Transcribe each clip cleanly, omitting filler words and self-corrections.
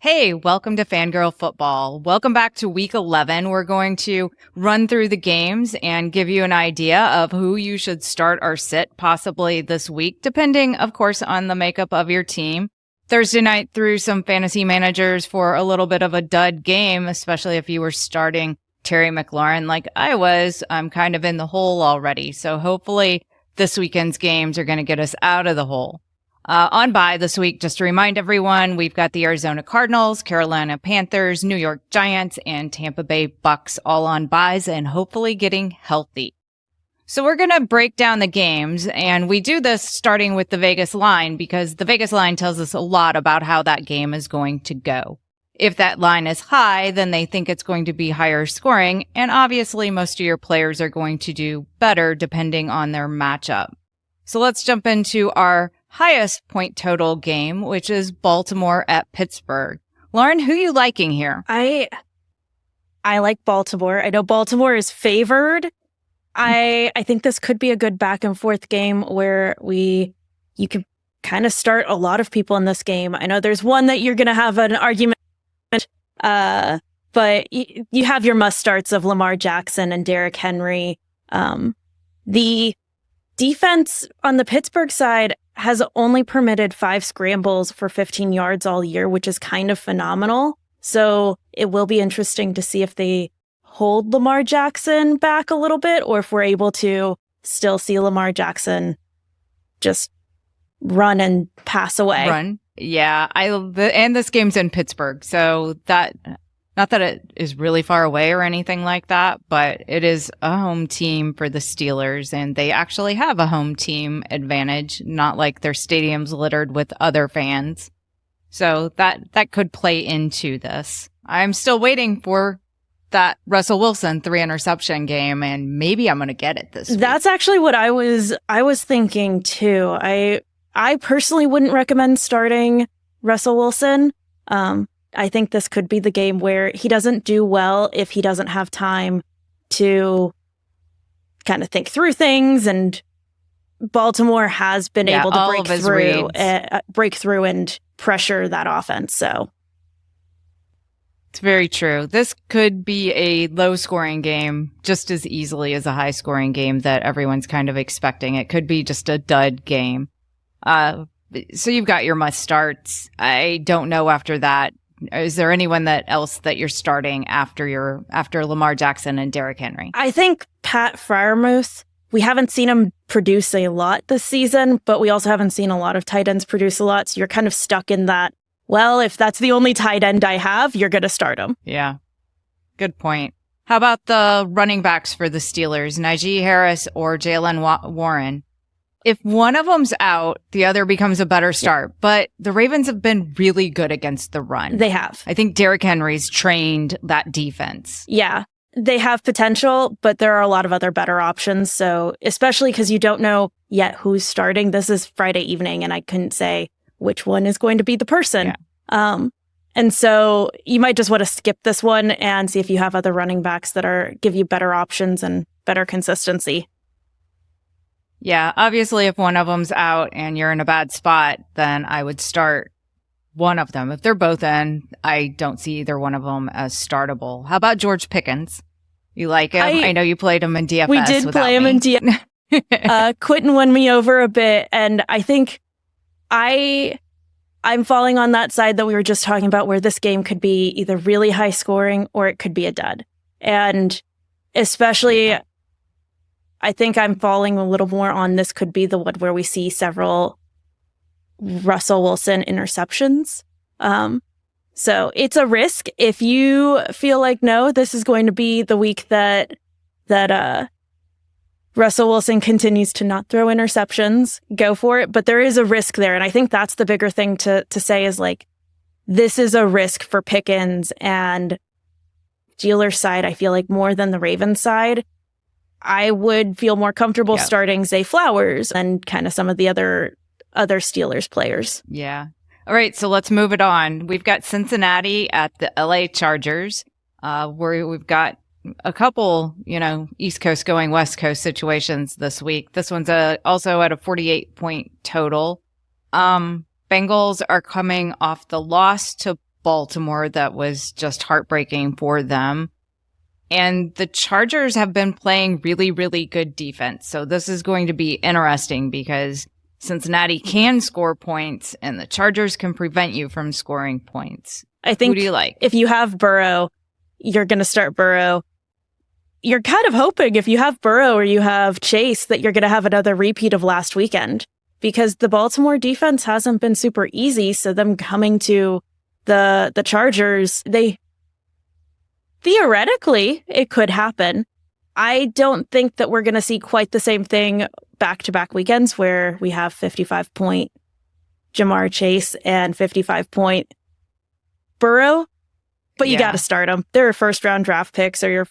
Hey, welcome to Fangirl Football. Welcome back to Week 11. We're going to run through the games and give you an idea of who you should start or sit possibly this week, depending, of course, on the makeup of your team. Thursday night threw some fantasy managers for a little bit of a dud game, especially if you were starting Terry McLaurin like I was. I'm kind of in the hole already. So hopefully this weekend's games are going to get us out of the hole. On bye this week, just to remind everyone, we've got the Arizona Cardinals, Carolina Panthers, New York Giants, and Tampa Bay Bucks all on byes and hopefully getting healthy. So we're going to break down the games, and we do this starting with the Vegas line because the Vegas line tells us a lot about how that game is going to go. If that line is high, then they think it's going to be higher scoring, and obviously most of your players are going to do better depending on their matchup. So let's jump into our highest point total game, which is Baltimore at Pittsburgh. Lauren, who are you liking here? I like Baltimore. I know Baltimore is favored. I think this could be a good back and forth game where you can kind of start a lot of people in this game. I know there's one that you're going to have an argument, but you have your must starts of Lamar Jackson and Derrick Henry. The defense on the Pittsburgh side has only permitted 5 scrambles for 15 yards all year, which is kind of phenomenal. So it will be interesting to see if they hold Lamar Jackson back a little bit or if we're able to still see Lamar Jackson just run and pass away. Run. Yeah. And this game's in Pittsburgh. So that, not that it is really far away or anything like that, but it is a home team for the Steelers, and they actually have a home team advantage, not like their stadium's littered with other fans. So that could play into this. I'm still waiting for that Russell Wilson 3 interception game, and maybe I'm going to get it this week. That's actually what I was thinking too. I personally wouldn't recommend starting Russell Wilson. I think this could be the game where he doesn't do well if he doesn't have time to kind of think through things, and Baltimore has been able to break through and pressure that offense. So it's very true. This could be a low-scoring game just as easily as a high-scoring game that everyone's kind of expecting. It could be just a dud game. So you've got your must-starts. I don't know after that. Is there anyone else that you're starting after Lamar Jackson and Derrick Henry? I think Pat Freiermuth, we haven't seen him produce a lot this season, but we also haven't seen a lot of tight ends produce a lot. So you're kind of stuck in that, well, if that's the only tight end I have, you're going to start him. Yeah. Good point. How about the running backs for the Steelers, Najee Harris or Jaylen Warren? If one of them's out, the other becomes a better start. Yeah. But the Ravens have been really good against the run. They have. I think Derrick Henry's trained that defense. Yeah, they have potential, but there are a lot of other better options. So especially because you don't know yet who's starting. This is Friday evening, and I couldn't say which one is going to be the person. Yeah. And so you might just want to skip this one and see if you have other running backs that give you better options and better consistency. Yeah, obviously, if one of them's out and you're in a bad spot, then I would start one of them. If they're both in, I don't see either one of them as startable. How about George Pickens? You like him? I know you played him in DFS. We did play him in DFS. Quentin won me over a bit, and I think I'm falling on that side that we were just talking about, where this game could be either really high scoring or it could be a dud. And especially, I think I'm falling a little more on this could be the one where we see several Russell Wilson interceptions. So it's a risk. If you feel like, no, this is going to be the week that Russell Wilson continues to not throw interceptions, go for it. But there is a risk there. And I think that's the bigger thing to say is like, this is a risk for Pickens, and Steelers side, I feel like more than the Ravens side. I would feel more comfortable starting Zay Flowers and kind of some of the other Steelers players. Yeah. All right, so let's move it on. We've got Cincinnati at the LA Chargers, where we've got a couple, East Coast going West Coast situations this week. This one's also at a 48-point total. Bengals are coming off the loss to Baltimore that was just heartbreaking for them. And the Chargers have been playing really, really good defense. So this is going to be interesting because Cincinnati can score points and the Chargers can prevent you from scoring points. I think who do you like? If you have Burrow, you're going to start Burrow. You're kind of hoping if you have Burrow or you have Chase that you're going to have another repeat of last weekend because the Baltimore defense hasn't been super easy. So them coming to the Chargers, theoretically, it could happen. I don't think that we're going to see quite the same thing back-to-back weekends where we have 55-point Jamar Chase and 55-point Burrow, but you got to start them. They're first-round draft picks or your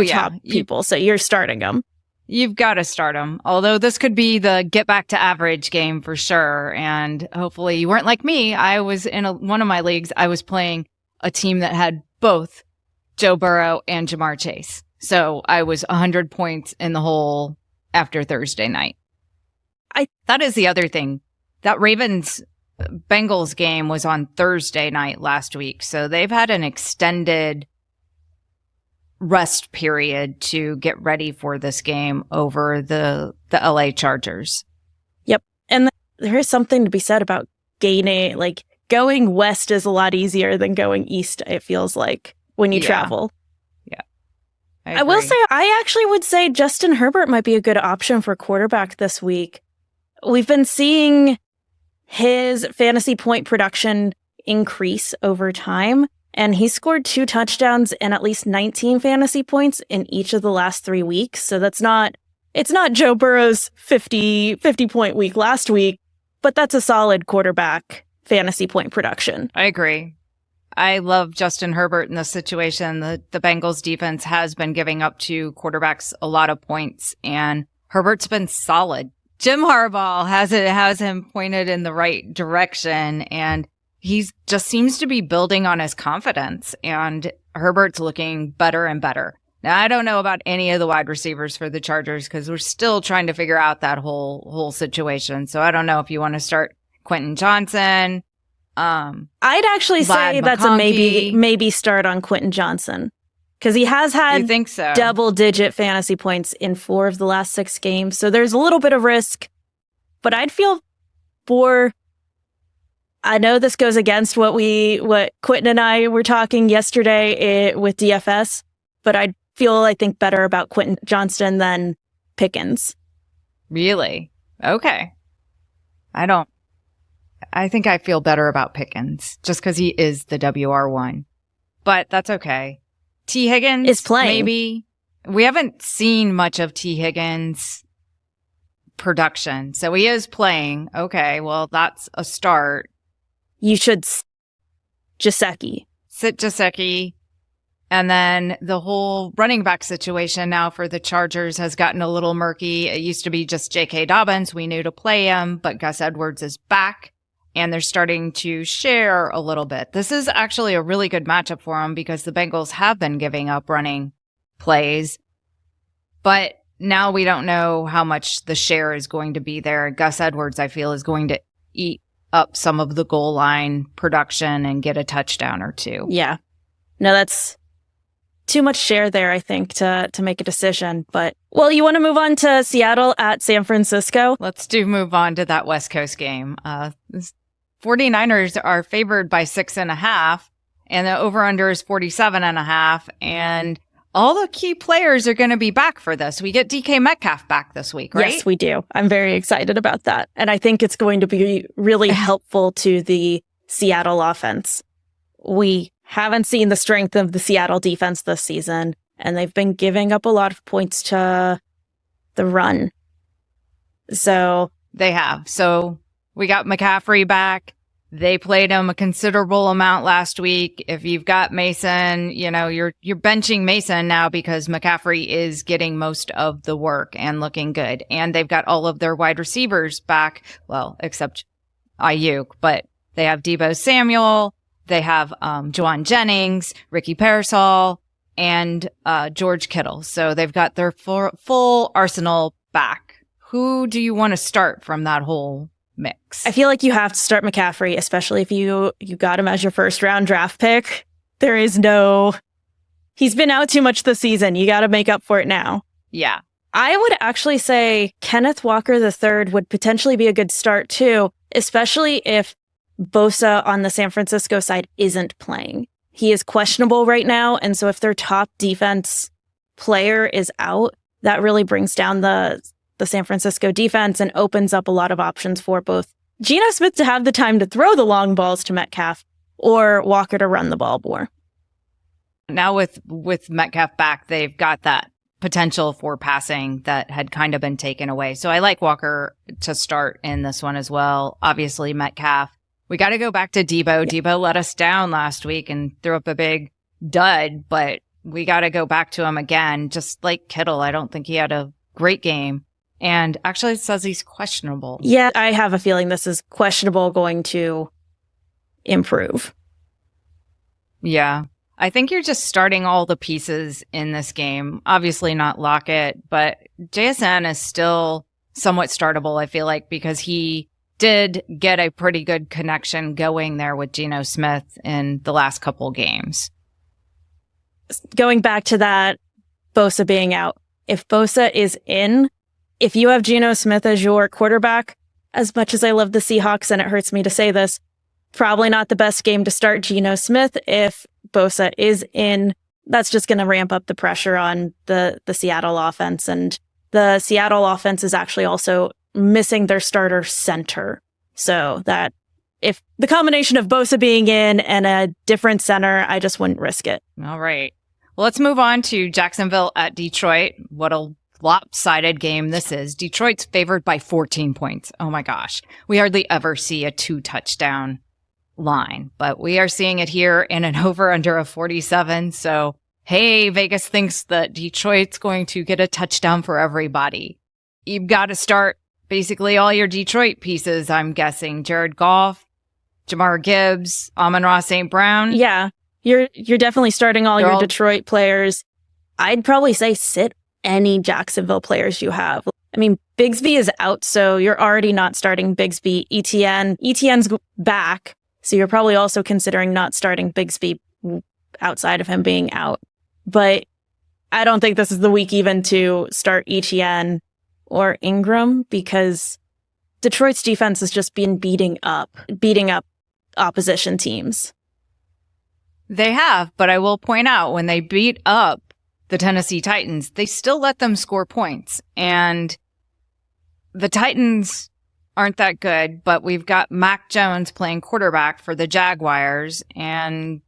top people, so you're starting them. You've got to start them. Although this could be the get back to average game for sure. And hopefully you weren't like me. I was in one of my leagues. I was playing a team that had both Joe Burrow and Jamar Chase. So I was 100 points in the hole after Thursday night. That is the other thing. That Ravens-Bengals game was on Thursday night last week. So they've had an extended rest period to get ready for this game over the LA Chargers. Yep. And there is something to be said about going west is a lot easier than going east, it feels like, when you travel. Yeah. I will say, I actually would say Justin Herbert might be a good option for quarterback this week. We've been seeing his fantasy point production increase over time. And he scored 2 touchdowns and at least 19 fantasy points in each of the last 3 weeks. So it's not Joe Burrow's 50 point week last week, but that's a solid quarterback fantasy point production. I agree. I love Justin Herbert in this situation. The Bengals defense has been giving up to quarterbacks a lot of points, and Herbert's been solid. Jim Harbaugh has him pointed in the right direction, and he just seems to be building on his confidence, and Herbert's looking better and better. Now, I don't know about any of the wide receivers for the Chargers because we're still trying to figure out that whole situation. So I don't know if you want to start Quentin Johnson. I'd actually say that's a maybe start on Quentin Johnson because he has had double-digit fantasy points in 4 of the last 6 games. So there's a little bit of risk, but I'd feel I know this goes against what Quentin and I were talking yesterday with DFS, but I think better about Quentin Johnston than Pickens. Really? Okay. I think I feel better about Pickens just because he is the WR1, but that's okay. T. Higgins is playing. Maybe we haven't seen much of T. Higgins' production, so he is playing. Okay, well that's a start. You should sit Gesicki. And then the whole running back situation now for the Chargers has gotten a little murky. It used to be just J.K. Dobbins. We knew to play him, but Gus Edwards is back, and they're starting to share a little bit. This is actually a really good matchup for them because the Bengals have been giving up running plays, but now we don't know how much the share is going to be there. Gus Edwards, I feel, is going to eat up some of the goal line production and get a touchdown or 2. Yeah. No, that's too much share there, I think, to make a decision. But, well, you want to move on to Seattle at San Francisco? Let's move on to that West Coast game. 49ers are favored by 6.5, and the over-under is 47.5, and all the key players are going to be back for this. We get DK Metcalf back this week, right? Yes, we do. I'm very excited about that. And I think it's going to be really helpful to the Seattle offense. We haven't seen the strength of the Seattle defense this season, and they've been giving up a lot of points to the run. So they have. So we got McCaffrey back. They played him a considerable amount last week. If you've got Mason, you're benching Mason now because McCaffrey is getting most of the work and looking good. And they've got all of their wide receivers back. Well, except Ayuk, but they have Deebo Samuel. They have Juwan Jennings, Ricky Parasol, and George Kittle. So they've got their full arsenal back. Who do you want to start from that whole mix. I feel like you have to start McCaffrey, especially if you got him as your first round draft pick. He's been out too much this season. You got to make up for it now. Yeah. I would actually say Kenneth Walker III would potentially be a good start too, especially if Bosa on the San Francisco side isn't playing. He is questionable right now, and so if their top defense player is out, that really brings down the San Francisco defense and opens up a lot of options for both Geno Smith to have the time to throw the long balls to Metcalf or Walker to run the ball more. Now with Metcalf back, they've got that potential for passing that had kind of been taken away. So I like Walker to start in this one as well. Obviously, Metcalf. We got to go back to Debo. Yeah. Debo let us down last week and threw up a big dud, but we got to go back to him again. Just like Kittle, I don't think he had a great game. And actually, it says he's questionable. Yeah, I have a feeling this is questionable going to improve. Yeah. I think you're just starting all the pieces in this game. Obviously not Lockett, but JSN is still somewhat startable, I feel like, because he did get a pretty good connection going there with Geno Smith in the last couple games. Going back to that, Bosa being out. If Bosa is in, if you have Geno Smith as your quarterback, as much as I love the Seahawks, and it hurts me to say this, probably not the best game to start Geno Smith. If Bosa is in, that's just going to ramp up the pressure on the Seattle offense. And the Seattle offense is actually also missing their starter center. So that if the combination of Bosa being in and a different center, I just wouldn't risk it. All right. Well, let's move on to Jacksonville at Detroit. What a lopsided game this is. Detroit's favored by 14 points. Oh my gosh. We hardly ever see a 2-touchdown line, but we are seeing it here in an over under of 47. So, hey, Vegas thinks that Detroit's going to get a touchdown for everybody. You've got to start basically all your Detroit pieces, I'm guessing. Jared Goff, Jahmyr Gibbs, Amon-Ra St. Brown. Yeah, you're definitely starting all your Detroit players. I'd probably say sit any Jacksonville players you have. I mean, Bigsby is out, so you're already not starting Bigsby. ETN's back, so you're probably also considering not starting Bigsby outside of him being out. But I don't think this is the week even to start ETN or Ingram, because Detroit's defense has just been beating up opposition teams. They have, but I will point out, when they beat up the Tennessee Titans, they still let them score points. And the Titans aren't that good, but we've got Mac Jones playing quarterback for the Jaguars, and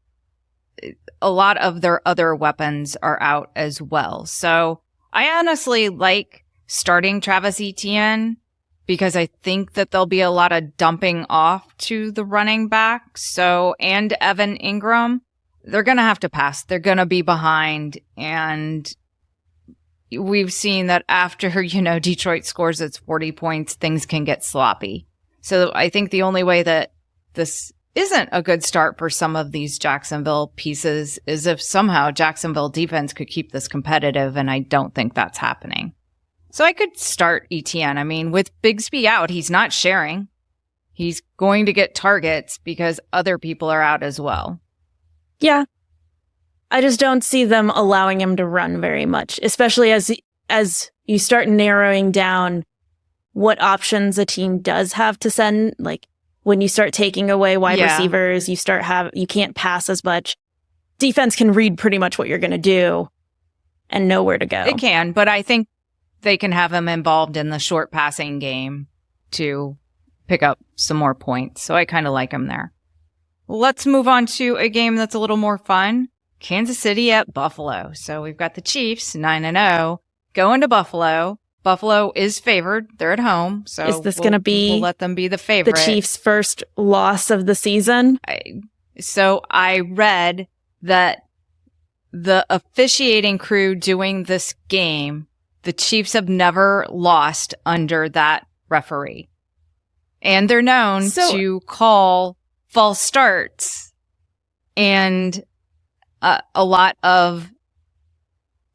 a lot of their other weapons are out as well. So I honestly like starting Travis Etienne, because I think that there'll be a lot of dumping off to the running back. So, and Evan Ingram, they're going to have to pass. They're going to be behind. And we've seen that after, Detroit scores its 40 points, things can get sloppy. So I think the only way that this isn't a good start for some of these Jacksonville pieces is if somehow Jacksonville defense could keep this competitive. And I don't think that's happening. So I could start ETN. I mean, with Bigsby out, he's not sharing. He's going to get targets because other people are out as well. Yeah. I just don't see them allowing him to run very much, especially as you start narrowing down what options a team does have to send. Like when you start taking away wide receivers, you can't pass as much. Defense can read pretty much what you're going to do and know where to go. It can, but I think they can have him involved in the short passing game to pick up some more points. So I kind of like him there. Let's move on to a game that's a little more fun. Kansas City at Buffalo. So we've got the Chiefs, 9-0, going to Buffalo. Buffalo is favored. They're at home. So is this going to be, we'll let them be the favorite. The Chiefs' first loss of the season? So I read that the officiating crew doing this game, the Chiefs have never lost under that referee. And they're known to call false starts and a lot of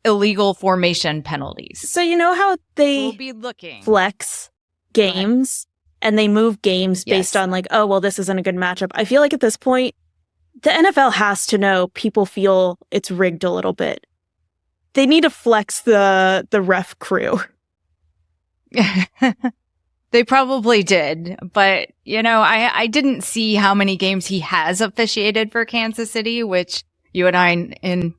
illegal formation penalties. So you know how they we'll be looking. Flex games? and they move games based on like, oh, well, this isn't a good matchup. I feel like at this point, the NFL has to know people feel it's rigged a little bit. They need to flex the ref crew. They probably did, but I didn't see how many games he has officiated for Kansas City, which you and I in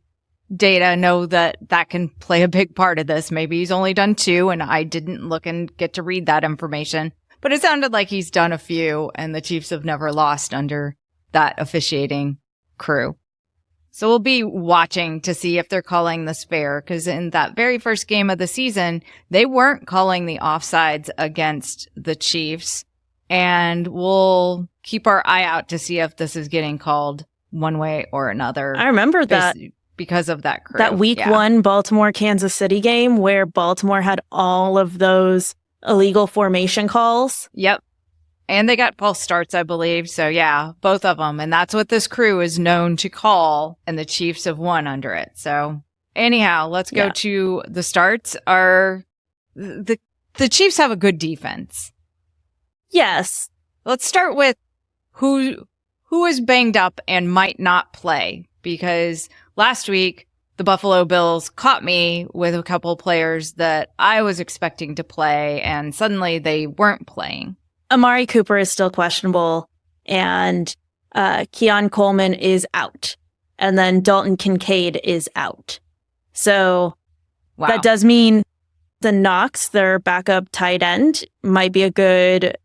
data know that can play a big part of this. Maybe he's only done 2, and I didn't look and get to read that information, but it sounded like he's done a few, and the Chiefs have never lost under that officiating crew. So we'll be watching to see if they're calling this fair, because in that very first game of the season, they weren't calling the offsides against the Chiefs. And we'll keep our eye out to see if this is getting called one way or another. I remember that because of that crew. That week 1 Baltimore-Kansas City game where Baltimore had all of those illegal formation calls. Yep. And they got false starts, I believe. So, yeah, both of them. And that's what this crew is known to call. And the Chiefs have won under it. So, anyhow, let's go to the starts. The Chiefs have a good defense. Yes. Let's start with who is banged up and might not play. Because last week, the Buffalo Bills caught me with a couple players that I was expecting to play. And suddenly they weren't playing. Amari Cooper is still questionable, and Keon Coleman is out. And then Dalton Kincaid is out. So that does mean the Knox, their backup tight end, might be a good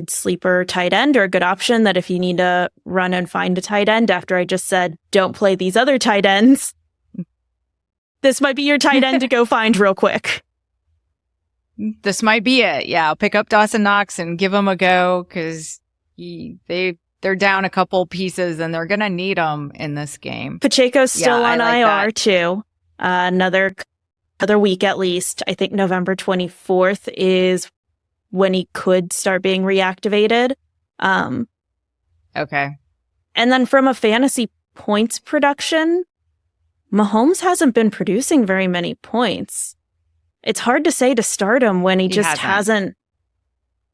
sleeper tight end, or a good option that if you need to run and find a tight end after I just said, don't play these other tight ends, this might be your tight end to go find real quick. This might be it. Yeah, I'll pick up Dawson Knox and give him a go, because they're down a couple pieces and they're going to need them in this game. Pacheco's still on IR too. Another week at least. I think November 24th is when he could start being reactivated. Okay. And then from a fantasy points production, Mahomes hasn't been producing very many points. It's hard to say to start him when he just hasn't.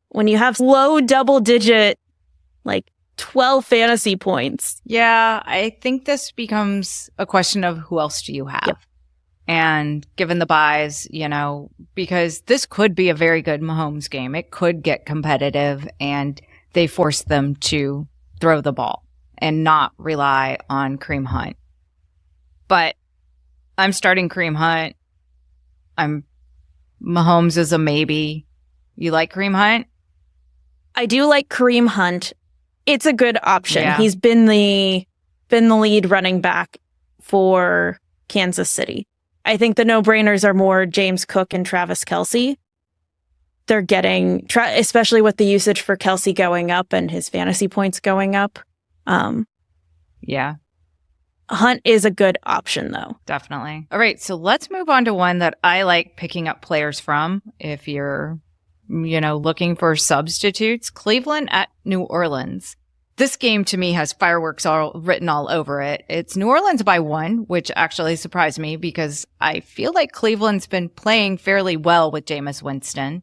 When you have low double digit, like 12 fantasy points. Yeah, I think this becomes a question of who else do you have? Yep. And given the buys, because this could be a very good Mahomes game. It could get competitive, and they force them to throw the ball and not rely on Kareem Hunt. But I'm starting Kareem Hunt. Mahomes is a maybe. You like Kareem Hunt? I do like Kareem Hunt. It's a good option. Yeah. He's been the lead running back for Kansas City. I think the no-brainers are more James Cook and Travis Kelce. They're getting, especially with the usage for Kelce going up and his fantasy points going up. Yeah. Hunt is a good option, though. Definitely. All right, so let's move on to one that I like picking up players from. If you're, looking for substitutes, Cleveland at New Orleans. This game to me has fireworks written all over it. It's New Orleans by 1, which actually surprised me because I feel like Cleveland's been playing fairly well with Jameis Winston.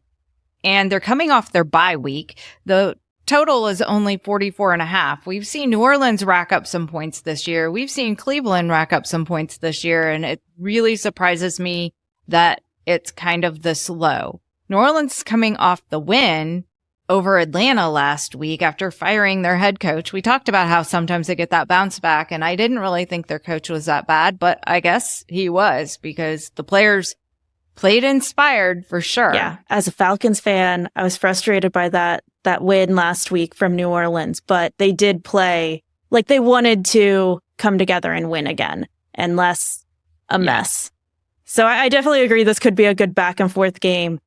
And they're coming off their bye week. The total is only 44.5. We've seen New Orleans rack up some points this year. We've seen Cleveland rack up some points this year. And it really surprises me that it's kind of this low. New Orleans coming off the win over Atlanta last week after firing their head coach. We talked about how sometimes they get that bounce back, and I didn't really think their coach was that bad, but I guess he was because the players played inspired for sure. Yeah. As a Falcons fan, I was frustrated by that win last week from New Orleans, but they did play like they wanted to come together and win again and less a mess. So I definitely agree this could be a good back and forth game.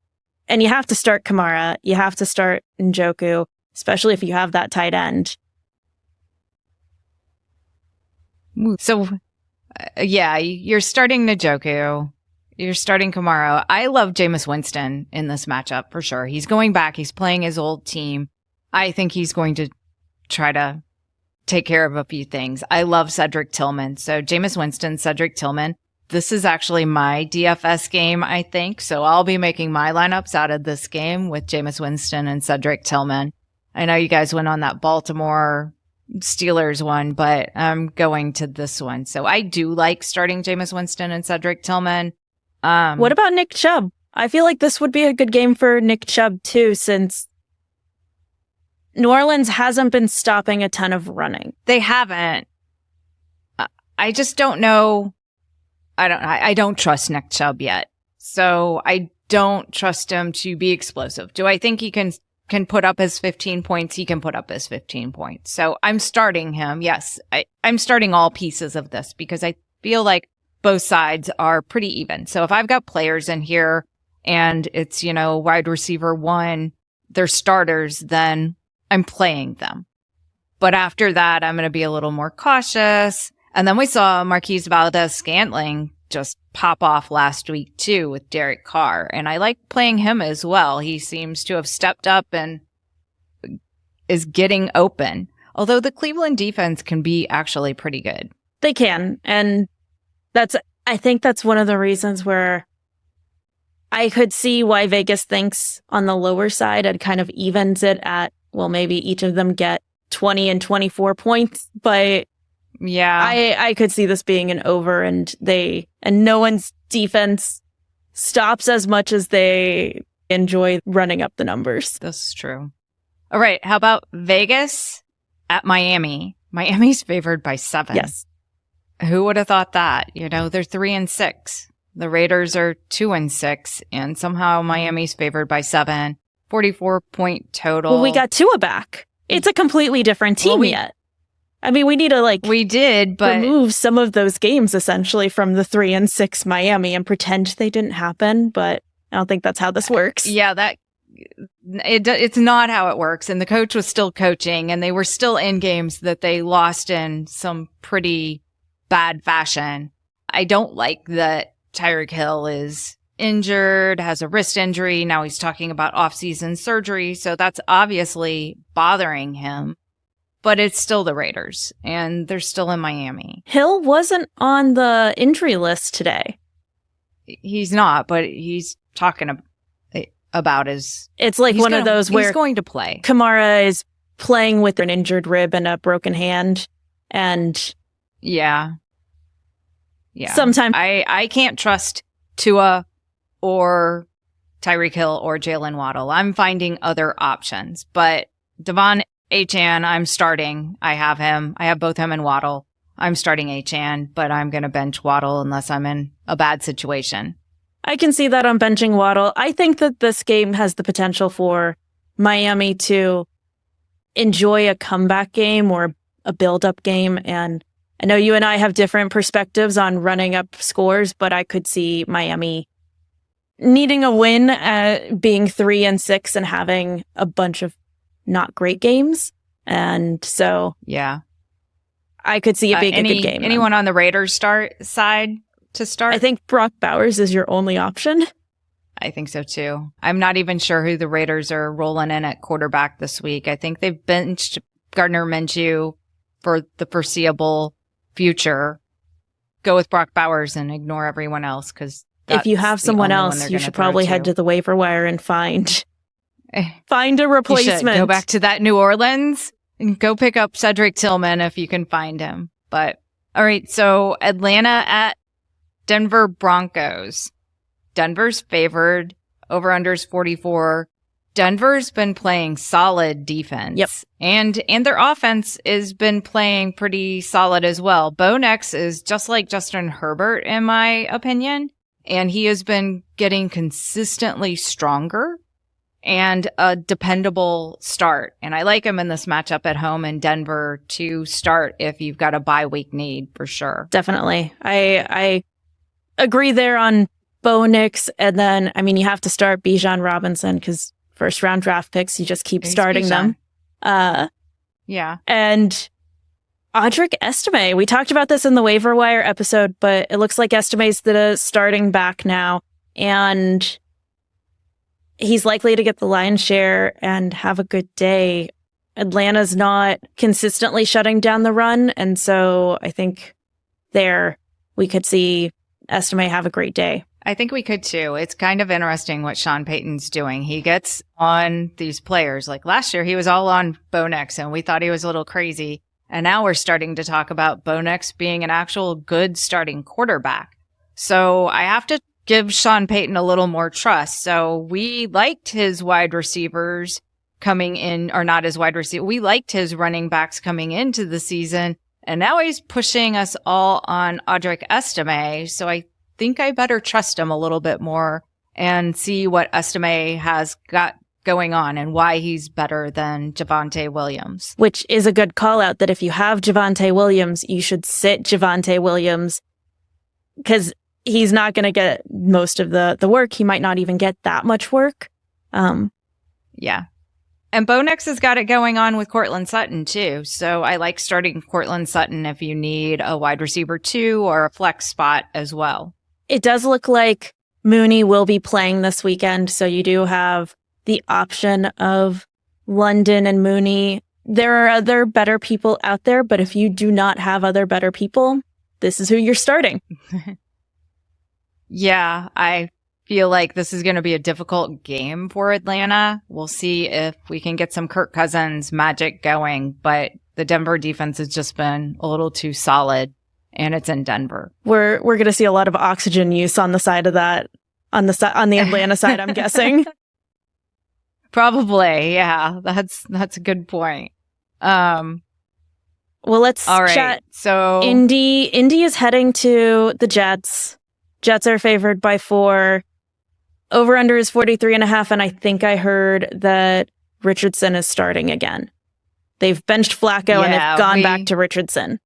And you have to start Kamara. You have to start Njoku, especially if you have that tight end. So, you're starting Njoku. You're starting Kamara. I love Jameis Winston in this matchup for sure. He's going back. He's playing his old team. I think he's going to try to take care of a few things. I love Cedric Tillman. So Jameis Winston, Cedric Tillman, this is actually my DFS game, I think. So I'll be making my lineups out of this game with Jameis Winston and Cedric Tillman. I know you guys went on that Baltimore Steelers one, but I'm going to this one. So I do like starting Jameis Winston and Cedric Tillman. What about Nick Chubb? I feel like this would be a good game for Nick Chubb too, since New Orleans hasn't been stopping a ton of running. They haven't. I just don't know. I don't trust Nick Chubb yet. So I don't trust him to be explosive. Do I think he can put up his 15 points? He can put up his 15 points. So I'm starting him. Yes, I'm starting all pieces of this because I feel like both sides are pretty even. So if I've got players in here and it's, wide receiver 1, they're starters, then I'm playing them. But after that, I'm going to be a little more cautious. And then we saw Marquise Valdez-Scantling just pop off last week too with Derek Carr. And I like playing him as well. He seems to have stepped up and is getting open. Although the Cleveland defense can be actually pretty good. They can. And I think that's one of the reasons where I could see why Vegas thinks on the lower side and kind of evens it at, well, maybe each of them get 20 and 24 points. But yeah, I could see this being an over, and no one's defense stops as much as they enjoy running up the numbers. That's true. All right. How about Vegas at Miami? Miami's favored by 7. Yes. Who would have thought that? They're 3-6. The Raiders are 2-6, and somehow Miami's favored by 7. 44-point total. Well, we got Tua back. It's a completely different team yet. I mean, we need to we did, but remove some of those games essentially from the 3-6 Miami and pretend they didn't happen. But I don't think that's how this works. Yeah, it's not how it works. And the coach was still coaching, and they were still in games that they lost in some pretty bad fashion. I don't like that Tyreek Hill is injured, has a wrist injury. Now he's talking about off-season surgery. So that's obviously bothering him. But it's still the Raiders, and they're still in Miami. Hill wasn't on the injury list today. He's not, but he's talking about his... It's like one of those where he's going to play. Kamara is playing with an injured rib and a broken hand, and... Yeah. Sometimes I can't trust Tua or Tyreek Hill or Jalen Waddle. I'm finding other options, but Devon Achane, I'm starting. I have him. I have both him and Waddle. I'm starting Achane, but I'm going to bench Waddle unless I'm in a bad situation. I can see that on benching Waddle. I think that this game has the potential for Miami to enjoy a comeback game or a build-up game. And I know you and I have different perspectives on running up scores, but I could see Miami needing a win, being 3-6 and having a bunch of not great games. And so, yeah, I could see it being a good game. Anyone on the Raiders side to start? I think Brock Bowers is your only option. I think so too. I'm not even sure who the Raiders are rolling in at quarterback this week. I think they've benched Gardner Minshew for the foreseeable future. Go with Brock Bowers and ignore everyone else, because if you have someone else, you should probably head to the waiver wire and find a replacement. Go back to that New Orleans and go pick up Cedric Tillman if you can find him. But all right, so Atlanta at Denver Broncos. Denver's favored. Over-unders 44. Denver's been playing solid defense. Yep. And their offense has been playing pretty solid as well. Bo Nix is just like Justin Herbert, in my opinion. And he has been getting consistently stronger and a dependable start. And I like him in this matchup at home in Denver to start if you've got a bye week need, for sure. Definitely. I agree there on Bo Nix. And then, I mean, you have to start Bijan Robinson because first round draft picks, you just keep starting them. Yeah. And Audric Estime, we talked about this in the waiver wire episode, but it looks like Estime's the starting back now. And he's likely to get the lion's share and have a good day. Atlanta's not consistently shutting down the run. And so I think there we could see Estime have a great day. I think we could too. It's kind of interesting what Sean Payton's doing. He gets on these players. Like last year, he was all on Bo Nix, and we thought he was a little crazy. And now we're starting to talk about Bo Nix being an actual good starting quarterback. So I have to give Sean Payton a little more trust. So we liked his wide receivers coming in, or not his wide receiver. We liked his running backs coming into the season. And now he's pushing us all on Audric Estime. So I think I better trust him a little bit more and see what Estime has got going on and why he's better than Javonte Williams. Which is a good call out that if you have Javonte Williams, you should sit Javonte Williams because he's not going to get most of the work. He might not even get that much work. Yeah. And Bo Nix has got it going on with Cortland Sutton, too. So I like starting Cortland Sutton if you need a wide receiver 2 or a flex spot as well. It does look like Mooney will be playing this weekend. So you do have the option of London and Mooney. There are other better people out there, but if you do not have other better people, this is who you're starting. Yeah, I feel like this is going to be a difficult game for Atlanta. We'll see if we can get some Kirk Cousins magic going, but the Denver defense has just been a little too solid, and it's in Denver. We're going to see a lot of oxygen use on the side of that, on the Atlanta side, I'm guessing. Probably, yeah. That's a good point. Well, let's chat. So Indy is heading to the Jets. Jets are favored by 4. Over under is 43.5, and I think I heard that Richardson is starting again. They've benched Flacco and they've gone back to Richardson.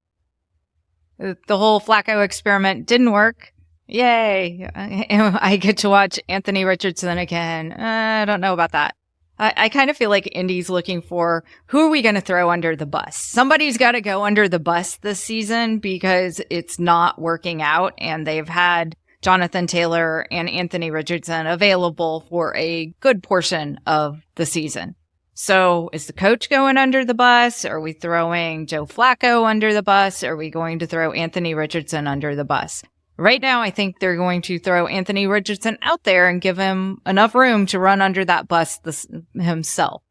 The whole Flacco experiment didn't work. Yay. I get to watch Anthony Richardson again. I don't know about that. I kind of feel like Indy's looking for who are we going to throw under the bus? Somebody's got to go under the bus this season because it's not working out, and they've had Jonathan Taylor and Anthony Richardson available for a good portion of the season. So is the coach going under the bus? Are we throwing Joe Flacco under the bus? Are we going to throw Anthony Richardson under the bus? Right now, I think they're going to throw Anthony Richardson out there and give him enough room to run under that bus himself.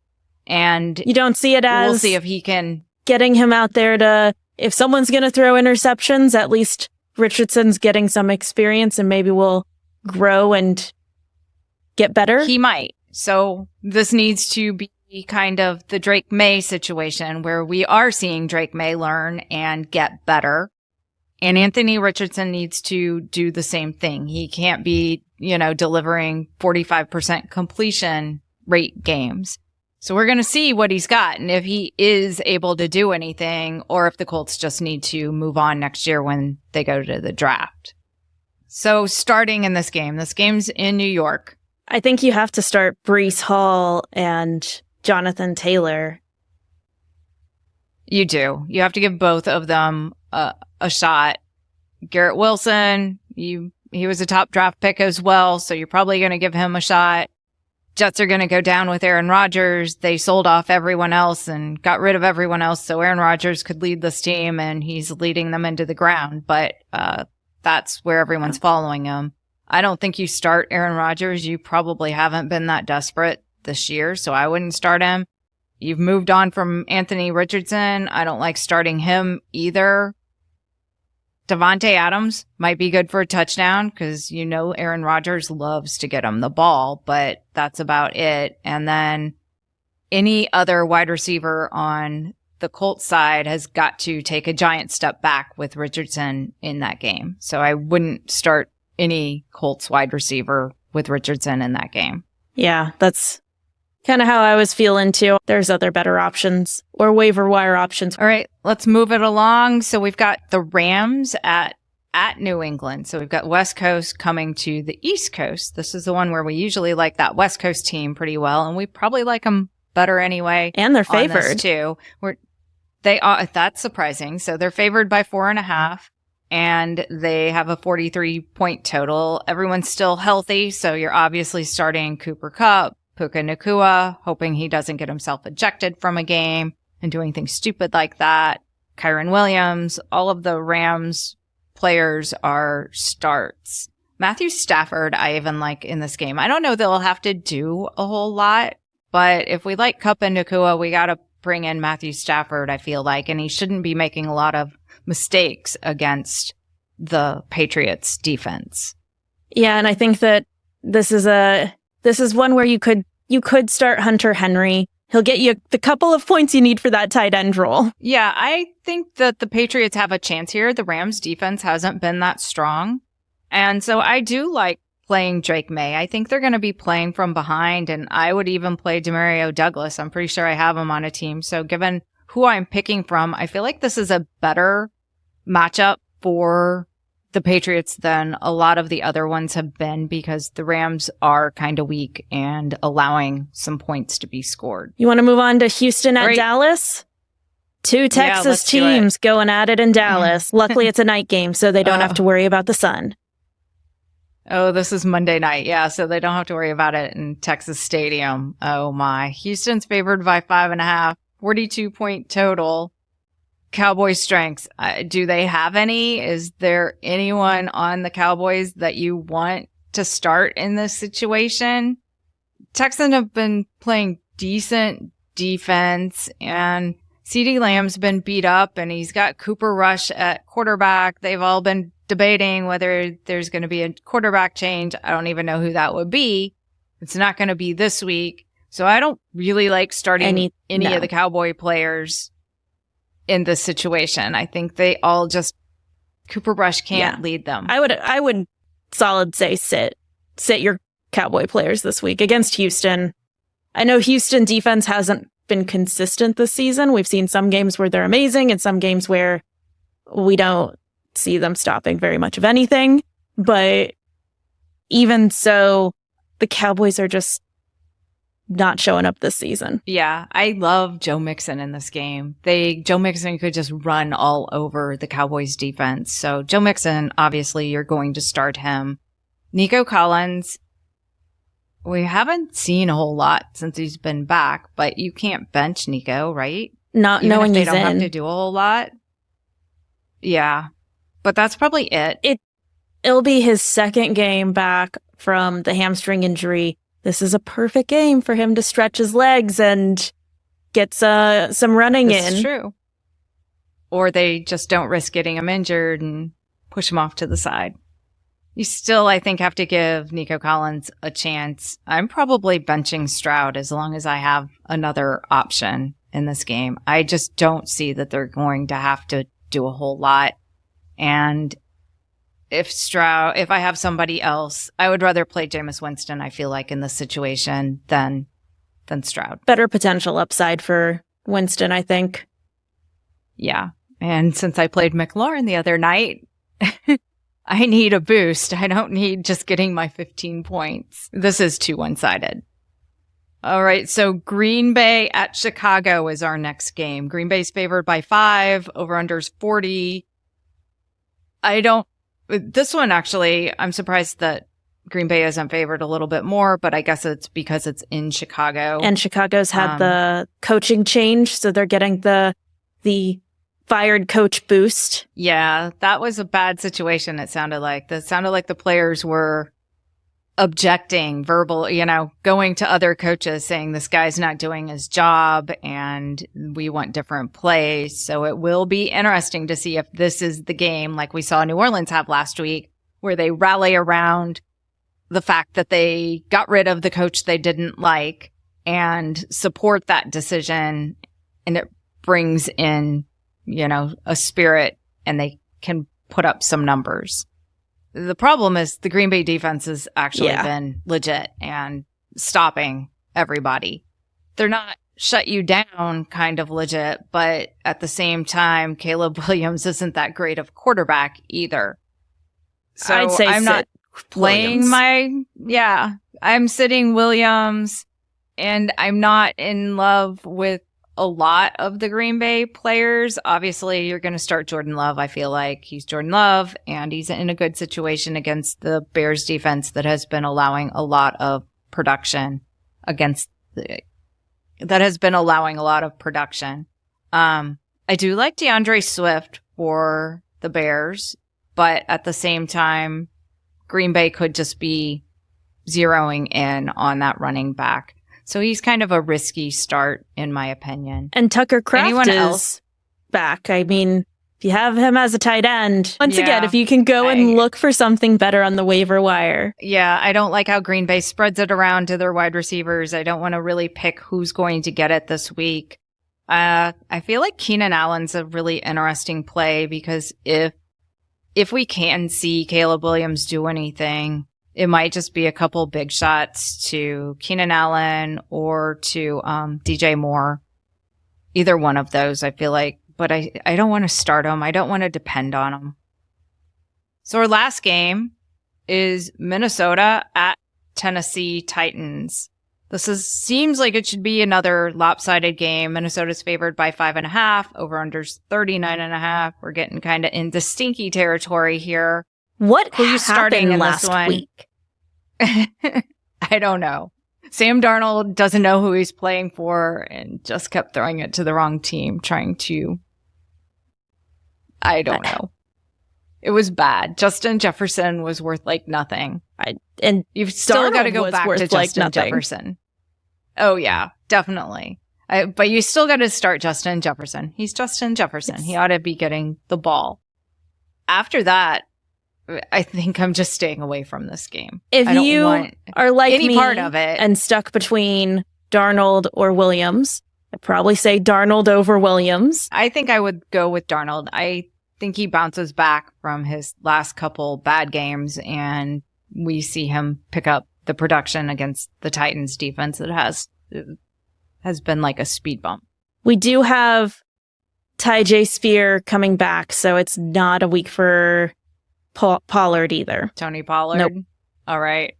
And you don't see it as we'll see if he can getting him out there to, if someone's going to throw interceptions, at least Richardson's getting some experience and maybe will grow and get better. He might. So this needs to be kind of the Drake May situation where we are seeing Drake May learn and get better. And Anthony Richardson needs to do the same thing. He can't be, delivering 45% completion rate games. So we're going to see what he's got and if he is able to do anything or if the Colts just need to move on next year when they go to the draft. So starting in this game's in New York. I think you have to start Breece Hall and Jonathan Taylor. You do. You have to give both of them a shot. Garrett Wilson, he was a top draft pick as well, so you're probably going to give him a shot. Jets are going to go down with Aaron Rodgers. They sold off everyone else and got rid of everyone else, so Aaron Rodgers could lead this team, and he's leading them into the ground, but that's where everyone's following him. I don't think you start Aaron Rodgers. You probably haven't been that desperate this year, so I wouldn't start him. You've moved on from Anthony Richardson. I don't like starting him either. Devontae Adams might be good for a touchdown because Aaron Rodgers loves to get him the ball, but that's about it. And then any other wide receiver on the Colts side has got to take a giant step back with Richardson in that game. So I wouldn't start any Colts wide receiver with Richardson in that game. Yeah, that's kind of how I was feeling too. There's other better options or waiver wire options. All right, let's move it along. So we've got the Rams at New England. So we've got West Coast coming to the East Coast. This is the one where we usually like that West Coast team pretty well, and we probably like them better anyway. And they're favored too. They are. That's surprising. So they're favored by 4.5. And they have a 43-point total. Everyone's still healthy, so you're obviously starting Cooper Kupp, Puka Nacua, hoping he doesn't get himself ejected from a game and doing things stupid like that. Kyron Williams, all of the Rams players are starts. Matthew Stafford, I even like in this game. I don't know they'll have to do a whole lot, but if we like Kupp and Nakua, we got to bring in Matthew Stafford, I feel like, and he shouldn't be making a lot of mistakes against the Patriots defense. Yeah, and I think that this is one where you could start Hunter Henry. He'll get you the couple of points you need for that tight end role. Yeah, I think that the Patriots have a chance here. The Rams defense hasn't been that strong. And so I do like playing Drake May. I think they're going to be playing from behind, and I would even play Demario Douglas. I'm pretty sure I have him on a team. So given who I'm picking from, I feel like this is a better matchup for the Patriots than a lot of the other ones have been, because the Rams are kind of weak and allowing some points to be scored. You want to move on to Houston at Dallas? Two Texas teams going at it in Dallas. Luckily, it's a night game, so they don't have to worry about the sun. Oh, this is Monday night. Yeah, so they don't have to worry about it in Texas Stadium. Oh, my. Houston's favored by 5.5, 42-point total. Cowboys strengths. Do they have any? Is there anyone on the Cowboys that you want to start in this situation? Texans have been playing decent defense, and CeeDee Lamb's been beat up, and he's got Cooper Rush at quarterback. They've all been debating whether there's going to be a quarterback change. I don't even know who that would be. It's not going to be this week. So I don't really like starting any of the Cowboy players in this situation. I think they all just, Cooper Rush can't lead them. I would solid say sit your Cowboy players this week against Houston. I know Houston defense hasn't been consistent this season. We've seen some games where they're amazing and some games where we don't see them stopping very much of anything. But even so, the Cowboys are just not showing up this season. Yeah, I love Joe Mixon in this game. Joe Mixon could just run all over the Cowboys defense. So Joe Mixon, obviously, you're going to start him. Nico Collins, we haven't seen a whole lot since he's been back, but you can't bench Nico, right? Not knowing they he's don't in. have to do a whole lot. Yeah, but that's probably it. It'll be his second game back from the hamstring injury. This is a perfect game for him to stretch his legs and get some running in. That's true. Or they just don't risk getting him injured and push him off to the side. You still, I think, have to give Nico Collins a chance. I'm probably benching Stroud as long as I have another option in this game. I just don't see that they're going to have to do a whole lot. And if I have somebody else, I would rather play Jameis Winston, I feel like, in this situation than Stroud. Better potential upside for Winston, I think. Yeah. And since I played McLaurin the other night, I need a boost. I don't need just getting my 15 points. This is too one-sided. All right, so Green Bay at Chicago is our next game. Green Bay's favored by 5, over-under's 40. This one, actually, I'm surprised that Green Bay isn't favored a little bit more, but I guess it's because it's in Chicago. And Chicago's had the coaching change, so they're getting the fired coach boost. Yeah, that was a bad situation, it sounded like. It sounded like the players were objecting, going to other coaches saying this guy's not doing his job and we want different plays. So it will be interesting to see if this is the game like we saw New Orleans have last week, where they rally around the fact that they got rid of the coach they didn't like and support that decision, and it brings in, a spirit and they can put up some numbers. The problem is the Green Bay defense has actually been legit and stopping everybody. They're not shut you down kind of legit, but at the same time, Caleb Williams isn't that great of quarterback either. So I'd say I'm not playing Williams. I'm sitting Williams, and I'm not in love with a lot of the Green Bay players. Obviously, you're going to start Jordan Love. I feel like he's Jordan Love, and he's in a good situation against the Bears defense that has been allowing a lot of production I do like DeAndre Swift for the Bears. but at the same time, Green Bay could just be zeroing in on that running back. So he's kind of a risky start, in my opinion. And Tucker Kraft Anyone is else? back. I mean, if you have him as a tight end, once again, if you can go and look for something better on the waiver wire. Yeah, I don't like how Green Bay spreads it around to their wide receivers. I don't want to really pick who's going to get it this week. I feel like Keenan Allen's a really interesting play because if we can see Caleb Williams do anything, it might just be a couple big shots to Keenan Allen or to DJ Moore. Either one of those, I feel like. But I don't want to start him. I don't want to depend on him. So our last game is Minnesota at Tennessee Titans. Seems like it should be another lopsided game. Minnesota's favored by 5.5. Over-under's 39.5. We're getting kind of into stinky territory here. What Who are you starting in last this one? week? I don't know. Sam Darnold doesn't know who he's playing for and just kept throwing it to the wrong team, trying to... I don't know. It was bad. Justin Jefferson was worth like nothing. And you've still got to go back to Justin like Jefferson. Oh, yeah, definitely. But you still got to start Justin Jefferson. He's Justin Jefferson. Yes. He ought to be getting the ball. After that, I think I'm just staying away from this game. If I don't you want are like any me part of it and stuck between Darnold or Williams, I'd probably say Darnold over Williams. I think I would go with Darnold. I think he bounces back from his last couple bad games, and we see him pick up the production against the Titans defense that has been like a speed bump. We do have Ty Spear coming back, so it's not a week for Pollard either. Tony Pollard? Nope. All right.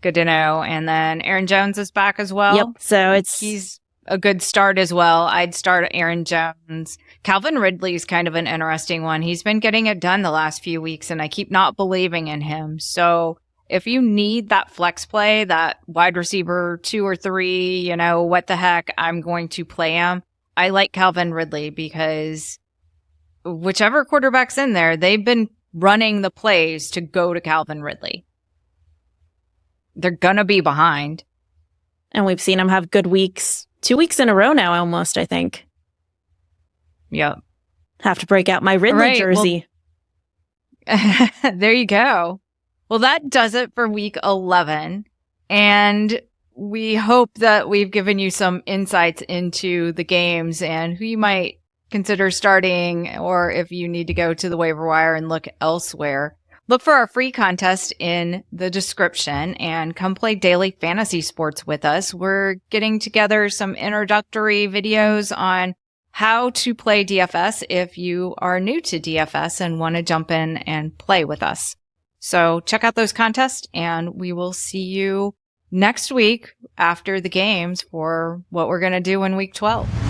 Good to know. And then Aaron Jones is back as well. Yep. So he's a good start as well. I'd start Aaron Jones. Calvin Ridley's kind of an interesting one. He's been getting it done the last few weeks, and I keep not believing in him. So if you need that flex play, that wide receiver 2 or 3, what the heck, I'm going to play him. I like Calvin Ridley because whichever quarterback's in there, they've been running the plays to go to Calvin Ridley. They're going to be behind. And we've seen him have good weeks. 2 weeks in a row now, almost, I think. Yep. Have to break out my Ridley jersey. Well, there you go. Well, that does it for week 11. And we hope that we've given you some insights into the games and who you might consider starting, or if you need to go to the waiver wire and look elsewhere. Look for our free contest in the description and come play daily fantasy sports with us. We're getting together some introductory videos on how to play DFS if you are new to DFS and want to jump in and play with us. So check out those contests, and we will see you next week after the games for what we're going to do in week 12.